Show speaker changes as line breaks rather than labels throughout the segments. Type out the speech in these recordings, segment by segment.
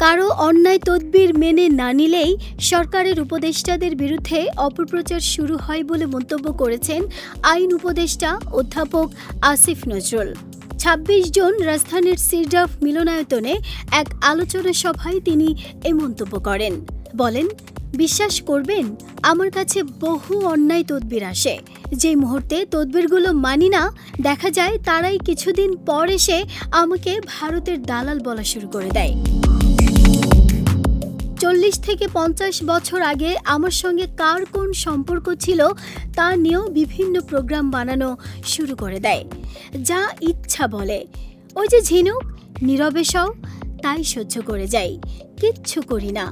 কারো অন্যায় তদবির মেনে না নিলেই সরকারের উপদেষ্টাদের বিরুদ্ধে অপপ্রচার শুরু হয় বলে মন্তব্য করেছেন আইন উপদেষ্টা অধ্যাপক আসিফ নজরুল। ২৬ জুন রাজধানীর সিরডাফ মিলনায়তনে এক আলোচনা সভায় তিনি এ মন্তব্য করেন। বলেন, বিশ্বাস করবেন, আমার কাছে বহু অন্যায় তদবির আসে। যে মুহূর্তে তদবিরগুলো মানি না, দেখা যায় তারাই কিছুদিন পর এসে আমাকে ভারতের দালাল বলা শুরু করে দেয়। ৪০ থেকে ৫০ বছর আগে আমার সঙ্গে কার কোন সম্পর্ক ছিল তা নিয়েও বিভিন্ন প্রোগ্রাম বানানো শুরু করে দেয়। যা ইচ্ছা বলে। ওই যে ঝিনুক, নীরবে সও, তাই সহ্য করে যাই, কিচ্ছু করি না।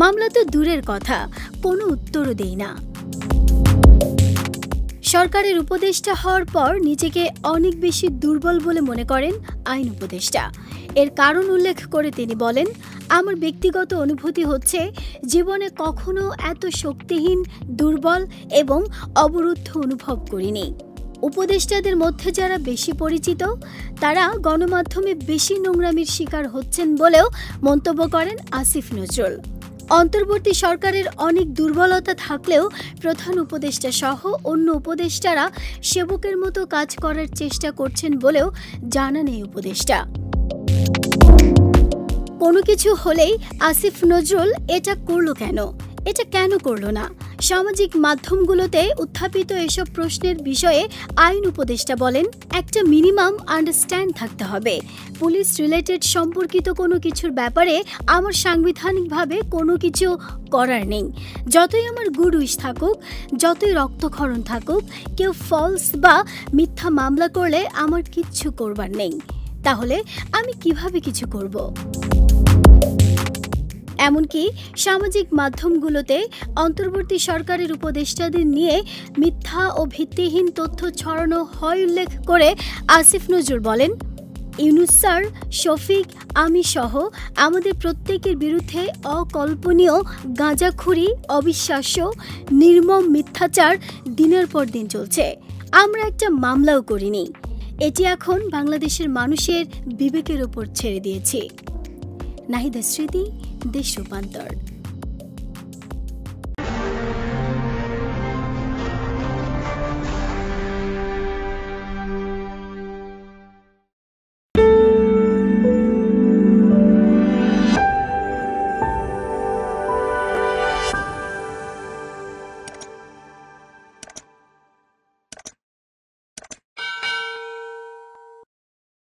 মামলা তো দূরের কথা, কোনো উত্তরও দেই না। সরকারের উপদেষ্টা হওয়ার পর নিজেকে অনেক বেশি দুর্বল বলে মনে করেন আইন উপদেষ্টা। এর কারণ উল্লেখ করে তিনি বলেন, আমার ব্যক্তিগত অনুভূতি হচ্ছে জীবনে কখনো এত শক্তিহীন, দুর্বল এবং অবরুদ্ধ অনুভব করিনি। উপদেষ্টাদের মধ্যে যারা বেশি পরিচিত তারা গণমাধ্যমে বেশি নোংরামির শিকার হচ্ছেন বলেও মন্তব্য করেন আসিফ নজরুল। অন্তর্বর্তী সরকারের অনেক দুর্বলতা থাকলেও প্রধান উপদেষ্টা সহ অন্য উপদেষ্টারা সেবকের মতো কাজ করার চেষ্টা করছেন বলেও জানান এই উপদেষ্টা। কোনো কিছু হলেই আসিফ নজরুল এটা করলো কেন, এটা কেন করলো না? সামাজিক মাধ্যমগুলোতে উত্থাপিত এসব প্রশ্নের বিষয়ে আইন উপদেষ্টা বলেন, একটা মিনিমাম আন্ডারস্ট্যান্ড থাকতে হবে। পুলিশ রিলেটেড সম্পর্কিত কোনো কিছুর ব্যাপারে আমার সাংবিধানিকভাবে কোনো কিছু করার নেই। যতই আমার গুড উইশ থাকুক, যতই রক্তক্ষরণ থাকুক, কেউ ফলস বা মিথ্যা মামলা করলে আমার কিচ্ছু করবার নেই। তাহলে আমি কিভাবে কিছু করব? এমনকি সামাজিক মাধ্যমগুলোতে অন্তর্বর্তী সরকারের উপদেষ্টাদের নিয়ে মিথ্যা ও ভিত্তিহীন তথ্য ছড়ানো হয় উল্লেখ করে আসিফ নজরুল বলেন, ইউনূস স্যার, শফিক, আমি সহ আমাদের প্রত্যেকের বিরুদ্ধে অকল্পনীয় গাঁজাখুরি, অবিশ্বাস্য, নির্মম মিথ্যাচার দিনের পর দিন চলছে। আমরা একটা মামলাও করিনি। এটি এখন বাংলাদেশের মানুষের বিবেকের ওপর ছেড়ে দিয়েছি। নাহিদা স্মৃতি, দেশ রূপান্তর।